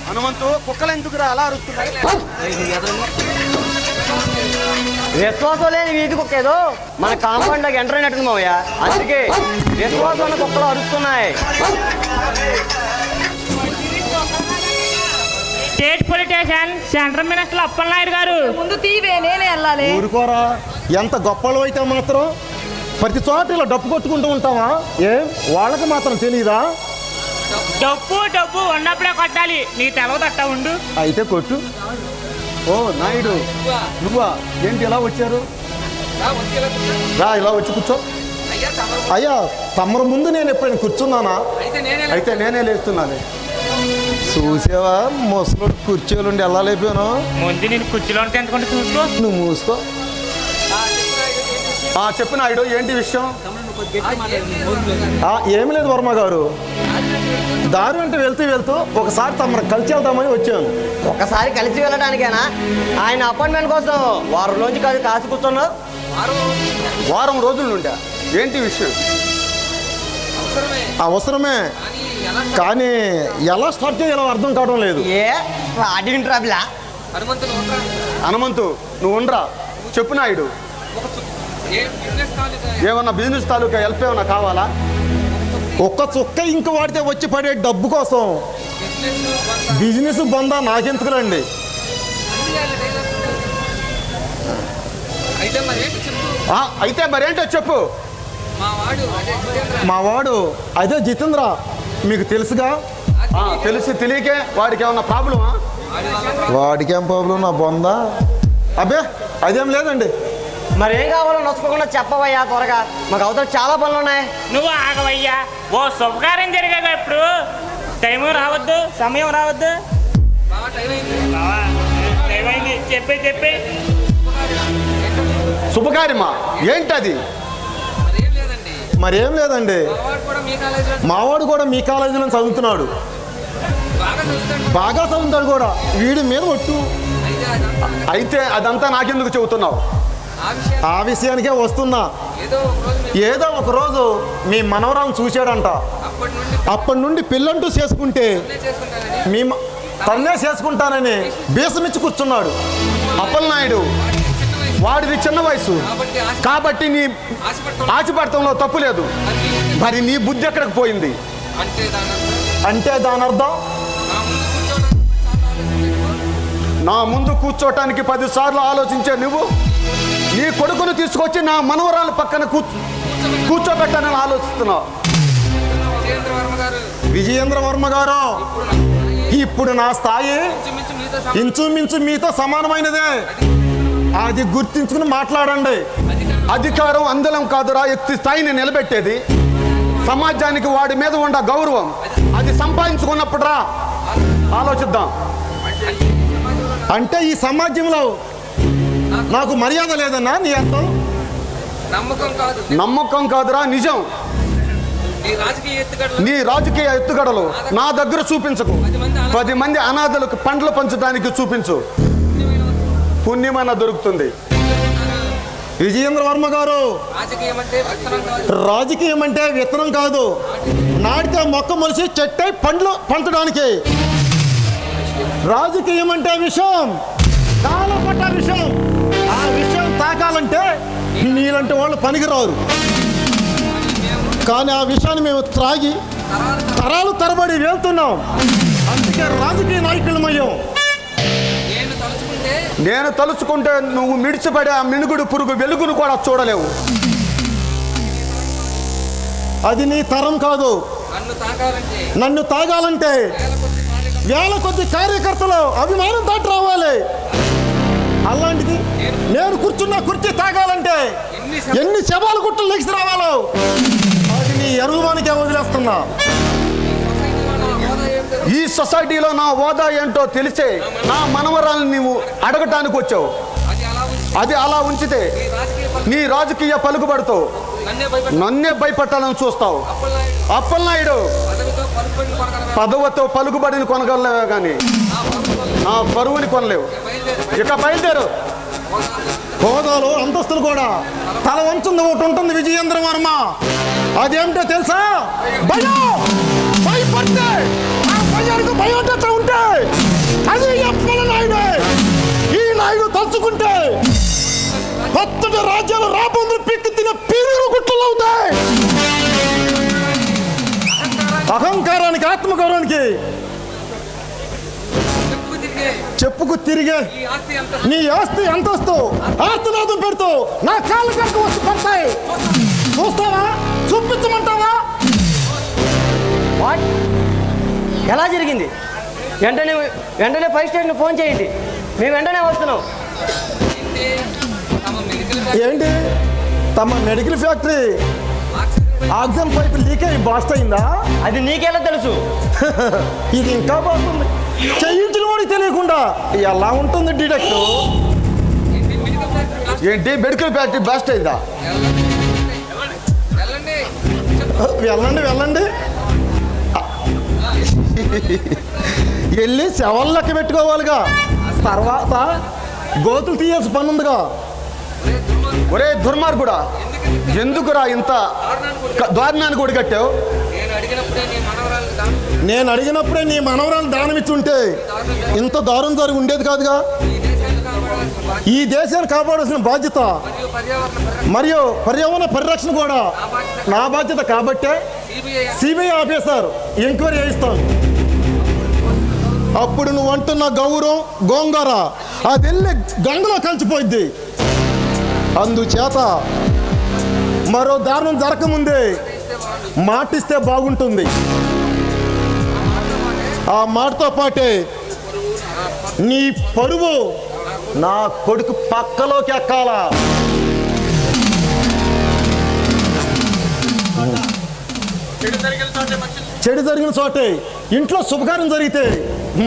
హనుమంతు, కుక్కలు ఎందుకురా అలా అరుస్తున్నాయి? విశ్వాసం లేని వీధి కుక్క ఏదో మన కాంపౌండ్ లోకి ఎంటర్ అయినట్టుంది మావయ్య. అందుకే విశ్వాసం ఉన్న కుక్కలు అరుస్తున్నాయి. State politician central minister Appalanaidu గారు ముందు తీవే, నేనే వెళ్ళాలి. ఊరుకోరా, ఎంత గొప్పలు అయితే మాత్రం ప్రతి చోట ఇలా డప్పు కొట్టుకుంటూ ఉంటావా? వాళ్ళకి మాత్రం తెలియదా? డబ్బు డబ్బు ఉన్నప్పుడే కొట్టాలి. నీ తెలవదట్ట ఉండు. అయితే కొట్టు. ఓ నాయుడు, నువ్వా? ఏంటి ఇలా వచ్చారు? రా, ఇలా వచ్చి కూర్చో. అయ్యా, తమరు ముందు నేను ఎప్పుడైనా కూర్చున్నానా? అయితే నేనే లేస్తున్నాను. చూసావా, ముసలు కుర్చీలుండి ఎలా లేపాను? ముందు నేను కుర్చీలో ఉంటే ఎందుకంటే చూసుకో. నువ్వు మూసుకో. చెప్పు నాయుడు, ఏంటి విషయం? ఏమి లేదు వర్మ గారు, దారి అంటే వెళ్తూ ఒకసారి తమరు కలిసి వెళ్దామని వచ్చాను. ఒకసారి కలిసి వెళ్ళడానికేనా? ఆయన అపాయింట్మెంట్ కోసం వారం రోజు కాసి కూర్చున్నావు. వారం రోజుల నుండా? ఏంటి విషయం? అవసరమే, కానీ ఎలా స్టార్ట్ చేయాలో అర్థం కావడం లేదు. స్టార్టింగ్ ట్రబులా? హనుమంతు, నువ్వు ఉండరా. చెప్పు నాయుడు, ఏమన్నా బిజినెస్ తాలూకా హెల్ప్ ఏమన్నా కావాలా? ఒక్క చుక్క ఇంక వాడితే వచ్చి పడే డబ్బు కోసం బిజినెస్ బందా నాకెందుకులండి? అయితే మరేంటో చెప్పు. మా వాడు అదే జితేంద్ర, మీకు తెలుసుగా? తెలియకే వాడికి ఏమన్నా ప్రాబ్లమా? వాడికేం ప్రాబ్లం, నా బొందా? అబ్బే అదేం లేదండి. మరేం కావాలో నొచ్చుకోకుండా చెప్పవయ్యా త్వరగా, మాకు అవతల చాలా పనులు ఉన్నాయి. నువ్వు ఆగవయ్యా, ఓ శుభకార్యం జరిగాక ఇప్పుడు టైం రావద్దు, సమయం రావద్దు. టైం అయింది, చెప్పే. శుభకార్యమా? ఏంటది? మరేం లేదండి, మావాడు కూడా మీ కాలేజీలో చదువుతున్నాడు, బాగా చదువుతాడు కూడా. వీడి మీద ఒట్టు. అయితే అదంతా నాకెందుకు చెబుతున్నావు? ఆ విషయానికే వస్తున్నా. ఏదో ఒక రోజు మీ మనవరాలను చూశాడంట. అప్పటి నుండి పిల్లంటూ చేసుకుంటే తన్నే చేసుకుంటానని బీసమిచ్చి కూర్చున్నాడు. అప్పలనాయుడు, వాడిది చిన్న వయసు కాబట్టి నీ ఆశపడటంలో తప్పు లేదు. మరి నీ బుద్ధి ఎక్కడికి పోయింది? అంటే దాని అర్థం నా ముందు కూర్చోటానికి 10 సార్లు ఆలోచించే నువ్వు నీ కొడుకును తీసుకొచ్చి నా మనవరాల పక్కన కూర్చోబెట్టానని ఆలోచిస్తున్నావు. విజయేంద్ర వర్మ గారు, ఇప్పుడు నా స్థాయి ఇంచుమించు మీతో సమానమైనదే. అది గుర్తించుకుని మాట్లాడండి. అధికారం అందలం కాదురా ఎత్తి స్థాయిని నిలబెట్టేది. సమాజానికి వాడి మీద ఉన్న గౌరవం అది సంపాదించుకున్నప్పుడు రా ఆలోచిద్దాం. అంటే ఈ సమాజంలో నాకు మర్యాద లేదన్నా నీ అర్థం? నమ్మకం కాదురా నిజం. నీ రాజకీయ ఎత్తుగడలు నా దగ్గర చూపించకు. 10 మంది అనాథలకు పండ్లు పంచడానికి చూపించు, పుణ్యమన్న దొరుకుతుంది. విజయేంద్ర వర్మ గారు, రాజకీయం అంటే విత్తనం కాదు, నాటితే మొక్క మొలిసి చెట్టై పండ్లు పంచడానికి. రాజకీయం అంటే విషయం, చాలా పట్ట విషయం. ఆ విషయం తాకాలంటే నీలాంటి వాళ్ళు పనికిరారు. కానీ ఆ విషయాన్ని మేము త్రాగి తరాలు తరబడి వెళ్తున్నాం. అందుకే రాజకీయ నాయకులమయ్యాం. నేను తలుచుకుంటే నువ్వు మిడిచిపడే ఆ మినుగుడు పురుగు వెలుగును కూడా చూడలేవు. అది నీ తరం కాదు. నన్ను తాగాలంటే వేల కొద్ది కార్యకర్తలు అభిమానం దాటి రావాలి. అలాంటిది నేను కూర్చున్న కుర్చీ తాగాలంటే ఎన్ని శవాల గుట్టలు లెగిసి రావాలో అది నీ ఎరువుమానికే వదిలేస్తున్నా. ఈ సొసైటీలో నా హోదా ఏంటో తెలిసే నా మనవరాలను నీవు అడగటానికి వచ్చావు. అది అలా ఉంచితే నీ రాజకీయ పలుకుబడితో నన్నే భయపెట్టాలని చూస్తావు. అప్పలనాయుడు, పదవితో పలుకుబడిని కొనగలవే కానీ నా పరువుని కొనలేవు. ఇక బయలుదేరు. హోదాలు అంతస్తులు కూడా తల వంచుంది ఒకటి ఉంటుంది విజయేంద్ర వర్మ. అదేమిటో తెలుసా? భయం. భయపడితే ఆ భయానికి భయోటత ఉంటే అది ఎప్పల నాయుడే. ఈ నాయుడు తలుచుకుంటే కొత్తటి రాజ్యాలు రాబందులు పిక్కి తినే పీరులు గుట్టలు అవుతాయి. అహంకారానికి ఆత్మగౌరవానికి చెప్పుకు తిరిగే నీ ఆస్తి అంతస్తు ఆర్తనాదం పెడుతూ నా కాళ్ళ కరకు వచ్చి పడతాయి. చూస్తావా? చూపించమంటావా? వాట్? ఎలా జరిగింది? వెంటనే ఫైర్ స్టేషన్ ఫోన్ చేయండి, మేము వెంటనే వస్తున్నాం. ఏంటి? తమ medical factory oxygen pipe leak అయ్యి బాస్ట్ అయిందా? అది నీకెలా తెలుసు? ఇది ఇంకా బాగుంది. చేయించిన వాడికి తెలియకుండా ఎలా ఉంటుంది డిడక్ట్? ఏంటి మెడికల్ ఫ్యాక్టరీ బ్లాస్ట్ అయిందా? వెళ్ళండి వెళ్ళండి. వెళ్ళి శవాలు లెక్క పెట్టుకోవాలిగా, తర్వాత గోతులు తీయాల్సి పని ఉందిగా. ఒరే దుర్మార్గుడా, ఎందుకురా ఇంత దారుణాన్ని కూడా కట్టావు? నేను అడిగినప్పుడే నీ మనవరాలు దానమిచ్చుంటే ఇంత దారుణం జరిగి ఉండేది కాదుగా. ఈ దేశాన్ని కాపాడాల్సిన బాధ్యత మరియు పర్యావరణ పరిరక్షణ కూడా నా బాధ్యత కాబట్టే సిబిఐ ఆఫీసర్ ఎంక్వైరీ చేయిస్తాను. అప్పుడు నువ్వు అంటున్న గౌరవం గోంగూర అది వెళ్ళి గంగలో కలిసిపోయింది. అందుచేత మరో దారుణం జరగకముందే మాటిస్తే బాగుంటుంది. ఆ మాటతో పాటే నీ పరువు నా కొడుకు పక్కలోకి ఎక్కాలా. చెడు జరిగిన చోటే ఇంట్లో శుభకార్యం జరిగితే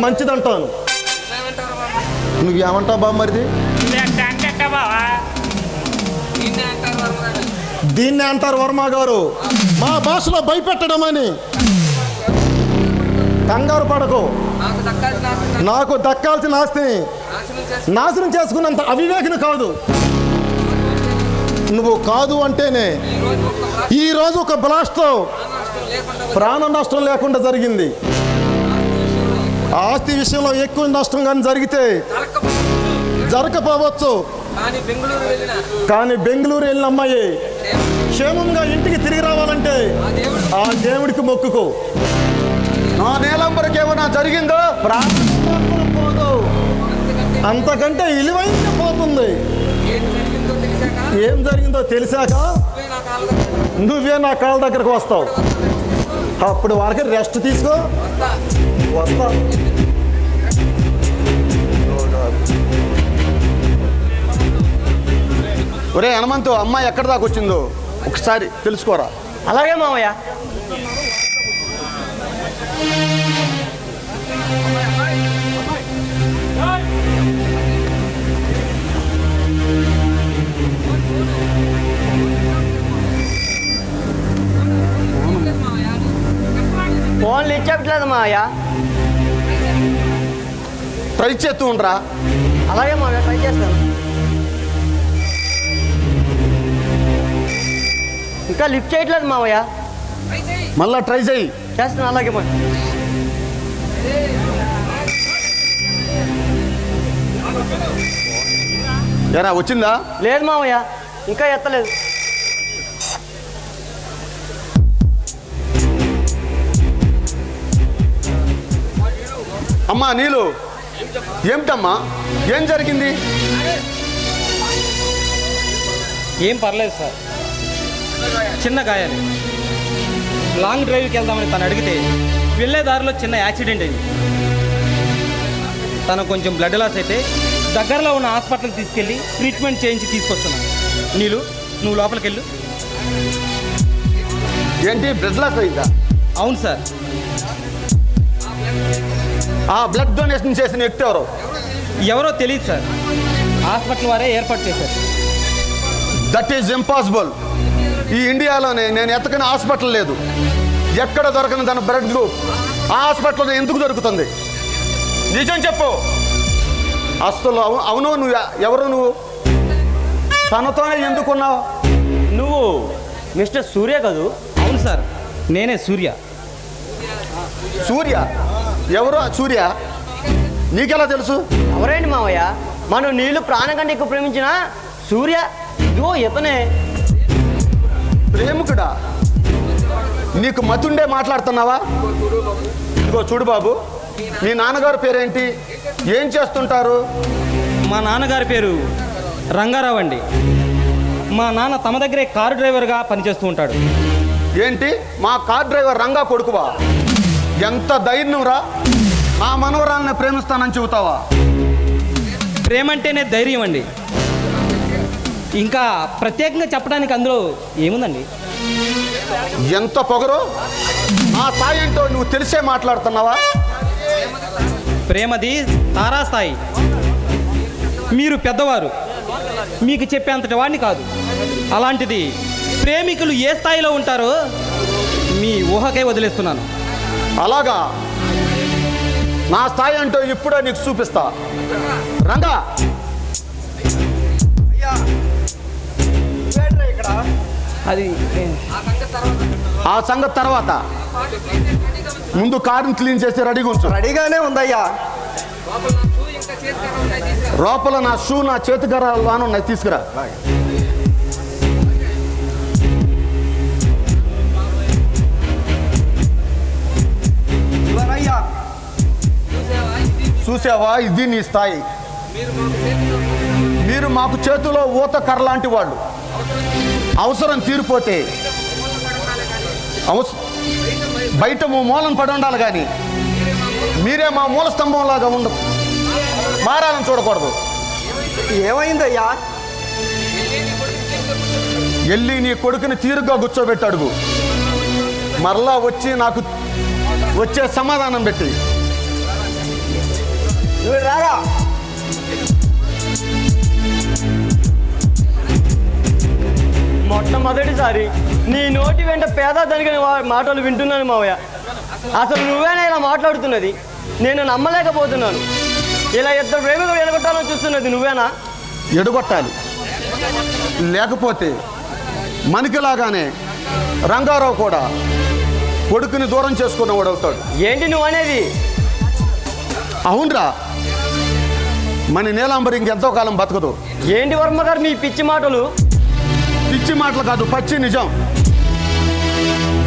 మంచిదంటాను. నువ్వేమంటావు బామ్మరిది? బావా దీన్నే అంటారు వర్మ గారు, మా భాషలో భయపెట్టడం అని. కంగారు పడకు. నాకు దక్కాల్సిన ఆస్తిని నాశనం చేసుకున్నంత అవివేకిని కాదు నువ్వు. కాదు అంటేనే ఈరోజు ఒక బ్లాస్ట్తో ప్రాణ నష్టం లేకుండా జరిగింది. ఆస్తి విషయంలో ఎక్కువ నష్టం కానీ జరిగితే జరగకపోవచ్చు, కానీ బెంగళూరు వెళ్ళిన అమ్మాయి క్షేమంగా ఇంటికి తిరిగి రావాలంటే ఆ దేవుడికి మొక్కుకో. నా నేలంబరికి ఏమైనా జరిగిందో ప్రాణం పోదు, అంతకంటే విలువైంది పోతుంది. ఏం జరిగిందో తెలిసాక నువ్వే నా కాళ్ళ దగ్గరకు వస్తావు. అప్పుడు వరకు రెస్ట్ తీసుకో. వస్తా. ఒరే హనుమంతు, అమ్మాయి ఎక్కడి దాకా వచ్చిందో ఒకసారి తెలుసుకోరా. అలాగే మామయ్య. ఫోన్లు ఇచ్చేట్లేదు మామయ్య. ట్రై చేస్తూ ఉండరా. అలాగే మామయ్య, ట్రై చేస్తాను. ఇంకా లిఫ్ట్ చేయట్లేదు మామయ్య. మళ్ళా ట్రై చేయి. చేస్తాను. అలాగే మామయ్య. ఎరా వచ్చిందా? లేదు మామయ్య, ఇంకా ఎత్తలేదు. అమ్మా నీలు, ఏమిటమ్మా ఏం జరిగింది? ఏం పర్లేదు సార్, చిన్న గాయాలు. లాంగ్ డ్రైవ్కి వెళ్దామని తను అడిగితే వెళ్ళే దారిలో చిన్న యాక్సిడెంట్ అయింది. తనకు కొంచెం బ్లడ్ లాస్ అయితే దగ్గరలో ఉన్న హాస్పిటల్కి తీసుకెళ్ళి ట్రీట్మెంట్ చేయించి తీసుకొస్తున్నాను. నీళ్ళు, నువ్వు లోపలికి వెళ్ళు. ఏంటి బ్లడ్ లాస్ అయిందా? అవును సార్. ఆ బ్లడ్ డొనేషన్ చేసిన వ్యక్తి ఎవరు? ఎవరో తెలియదు సార్, హాస్పిటల్ వారే ఏర్పాటు చేశారు. That is impossible. ఈ ఇండియాలోనే నేను ఎత్తకని హాస్పిటల్ లేదు. ఎక్కడ దొరకని దాని బ్లడ్ గ్రూప్ ఆ హాస్పిటల్లో ఎందుకు దొరుకుతుంది? నిజం చెప్పు. అసలు అవును, నువ్వు ఎవరు? నువ్వు తనతోనే ఎందుకున్నావు? నువ్వు మిస్టర్ సూర్య కదూ? అవును సార్, నేనే సూర్య. సూర్య? ఎవరు సూర్య? నీకెలా తెలుసు? ఎవరేంటి మావయ్య, మనం నీళ్లు ప్రాణం కంటే ఎక్కువ ప్రేమించిన సూర్య ఇదిగో ఇతనే. ప్రేమికుడా? నీకు మతుండే మాట్లాడుతున్నావా? ఇదిగో చూడు బాబు, మీ నాన్నగారు పేరేంటి? ఏం చేస్తుంటారు? మా నాన్నగారి పేరు రంగారావు అండి. మా నాన్న తమ దగ్గరే కారు డ్రైవర్గా పనిచేస్తూ ఉంటాడు. ఏంటి, మా కార్ డ్రైవర్ రంగా కొడుకువా? ఎంత ధైర్యం రా! నా మనవరాల్ని ప్రేమిస్తానని చెబుతావా? ప్రేమంటేనే ధైర్యం అండి. ఇంకా ప్రత్యేకంగా చెప్పడానికి అందులో ఏముందండి? ఎంత పొగరు! నా స్థాయి ఏంటో నువ్వు తెలిసే మాట్లాడుతున్నావా? ప్రేమది తారాస్థాయి. మీరు పెద్దవారు, మీకు చెప్పేంతటి వాడిని కాదు. అలాంటిది ప్రేమికులు ఏ స్థాయిలో ఉంటారో మీ ఊహకై వదిలేస్తున్నాను. అలాగా? నా స్థాయి అంటూ ఇప్పుడే నీకు చూపిస్తా. రంగా, అది ఆ సంగతి తర్వాత. ముందు కారుని క్లీన్ చేసి రెడీగా ఉంచు. రెడీగానే ఉందయ్యా. లోపల నా షూ, నా చేతికరాలు ఉన్నాయి, తీసుకురా. చూసావా, ఇది నీ స్థాయి. మీరు మాకు చేతిలో ఊత కర్ర లాంటి వాళ్ళు. అవసరం తీరిపోతే బయట మూలం పడి ఉండాలి, కానీ మీరే మా మూల స్తంభంలాగా ఉండదు. మారాలని చూడకూడదు. ఏమైందయ్యా? వెళ్ళి నీ కొడుకుని తీరుగా కూర్చోబెట్టి అడుగు. మరలా వచ్చి నాకు వచ్చే సమాధానం పెట్టి. నువ్వు రారా. మొట్టమొదటిసారి నీ నోటి వెంట పేద దనిగిన మాటలు వింటున్నాను మావయ్య. అసలు నువ్వేనా ఇలా మాట్లాడుతున్నది? నేను నమ్మలేకపోతున్నాను. ఇలా ఇద్దరు ప్రేమికులు ఎడగొట్టాలని చూస్తున్నది నువ్వేనా? ఎడగొట్టాలి, లేకపోతే మనకిలాగానే రంగారావు కూడా కొడుకుని దూరం చేసుకున్నవాడు అవుతాడు. ఏంటి నువ్వు అనేది? అవునరా, మన నీలాంబరి ఇంకెంతో కాలం బతకదు. ఏంటి వర్మ గారు మీ పిచ్చి మాటలు? పిచ్చి మాటలు కాదు, పచ్చి నిజం.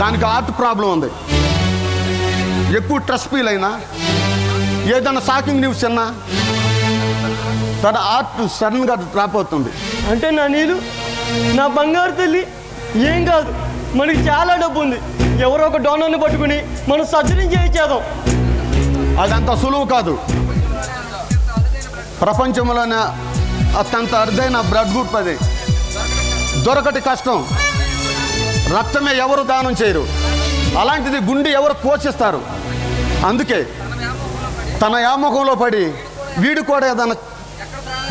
దానికి హార్ట్ ప్రాబ్లం ఉంది. ఎక్కువ స్ట్రెస్ ఫీల్ అయినా, ఏదైనా షాకింగ్ న్యూస్ అన్నా తన హార్ట్ సడన్గా డ్రాప్ అవుతుంది. అంటే నా నీళ్ళు, నా బంగారు తల్లి ఏం కాదు, మనకి చాలా డబ్బు ఉంది. ఎవరో ఒక డోనర్ని పట్టుకుని మనం సర్జరీ చేయించేద్దాం. అదంత సులువు కాదు. ప్రపంచంలోనే అత్యంత అరుదైన బ్లడ్ గ్రూప్ అది. దొరకటి కష్టం. రక్తమే ఎవరు దానం చేయరు. అలాంటిది గుండె ఎవరు పోషిస్తారు. అందుకే తన యామకంలో పడి వీడు కూడా ఏదైనా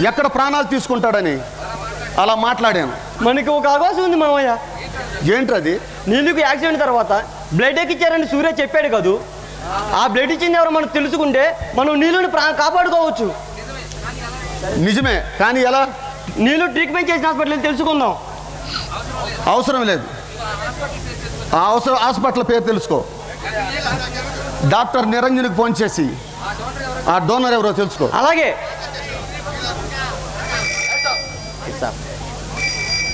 ఎక్కడ ప్రాణాలు తీసుకుంటాడని అలా మాట్లాడాను. మనకి ఒక అవకాశం ఉంది మామయ్య. ఏంటది? నీళ్ళకి యాక్సిడెంట్ తర్వాత బ్లడ్ ఎక్కిచ్చారని సూర్య చెప్పాడు కదూ. ఆ బ్లడ్ ఇచ్చింది ఎవరో మనకు తెలుసుకుంటే మనం నీళ్ళని కాపాడుకోవచ్చు. నిజమే, కానీ ఎలా? నీళ్ళు ట్రీట్మెంట్ చేసిన హాస్పిటల్ తెలుసుకుందాం. అవసరం లేదు. ఆ హాస్పిటల్ పేరు తెలుసుకో. డాక్టర్ నిరంజన్కి ఫోన్ చేసి ఆ డోనర్ ఎవరో తెలుసుకో. అలాగే